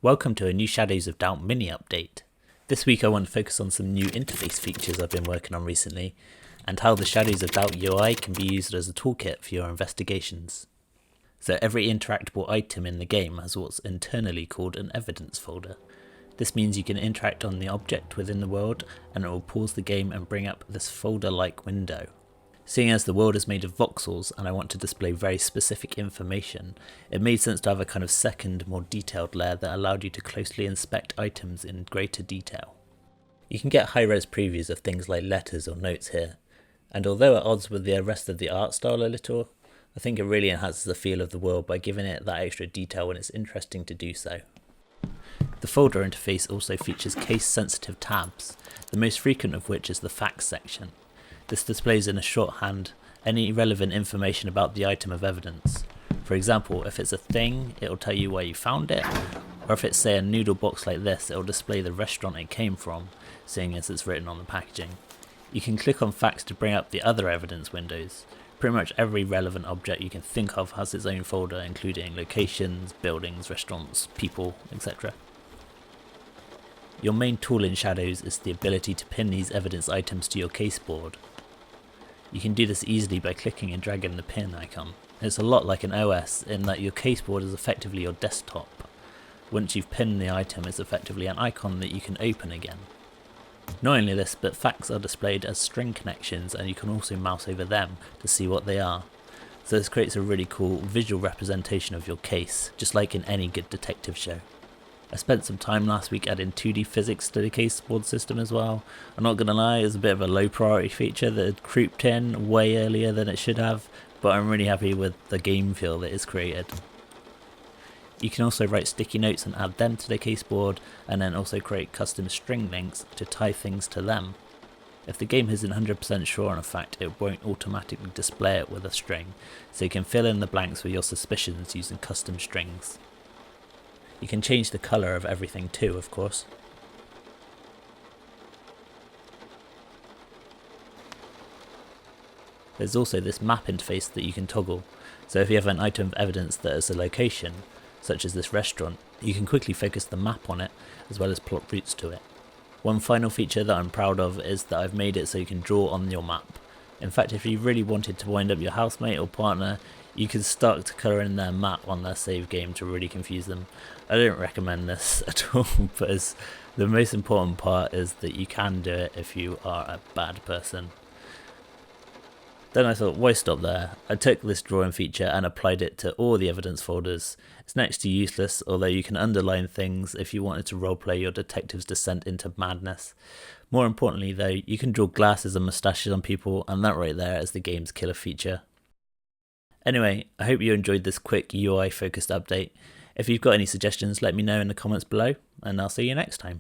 Welcome to a new Shadows of Doubt mini update. This week I want to focus on some new interface features I've been working on recently, and how the Shadows of Doubt UI can be used as a toolkit for your investigations. So every interactable item in the game has what's internally called an evidence folder. This means you can interact on the object within the world, and it will pause the game and bring up this folder-like window. Seeing as the world is made of voxels and I want to display very specific information, it made sense to have a kind of second, more detailed layer that allowed you to closely inspect items in greater detail. You can get high-res previews of things like letters or notes here, and although at odds with the rest of the art style a little, I think it really enhances the feel of the world by giving it that extra detail when it's interesting to do so. The folder interface also features case-sensitive tabs, the most frequent of which is the facts section. This displays in a shorthand any relevant information about the item of evidence. For example, if it's a thing, it'll tell you where you found it, or if it's say a noodle box like this, it'll display the restaurant it came from, seeing as it's written on the packaging. You can click on facts to bring up the other evidence windows. Pretty much every relevant object you can think of has its own folder, including locations, buildings, restaurants, people, etc. Your main tool in Shadows is the ability to pin these evidence items to your case board. You can do this easily by clicking and dragging the pin icon. It's a lot like an OS in that your caseboard is effectively your desktop. Once you've pinned the item, it's effectively an icon that you can open again. Not only this, but facts are displayed as string connections, and you can also mouse over them to see what they are. So this creates a really cool visual representation of your case, just like in any good detective show. I spent some time last week adding 2D physics to the caseboard system as well. I'm not gonna lie, it was a bit of a low priority feature that had creeped in way earlier than it should have, but I'm really happy with the game feel that it's created. You can also write sticky notes and add them to the caseboard, and then also create custom string links to tie things to them. If the game isn't 100% sure on a fact, it won't automatically display it with a string, so you can fill in the blanks with your suspicions using custom strings. You can change the colour of everything too, of course. There's also this map interface that you can toggle, so if you have an item of evidence that is a location, such as this restaurant, you can quickly focus the map on it, as well as plot routes to it. One final feature that I'm proud of is that I've made it so you can draw on your map. In fact, if you really wanted to wind up your housemate or partner, you can start to colour in their map on their save game to really confuse them. I don't recommend this at all, but the most important part is that you can do it if you are a bad person. Then I thought, why stop there? I took this drawing feature and applied it to all the evidence folders. It's next to useless, although you can underline things if you wanted to roleplay your detective's descent into madness. More importantly though, you can draw glasses and moustaches on people, and that right there is the game's killer feature. Anyway, I hope you enjoyed this quick UI focused update. If you've got any suggestions, let me know in the comments below, and I'll see you next time.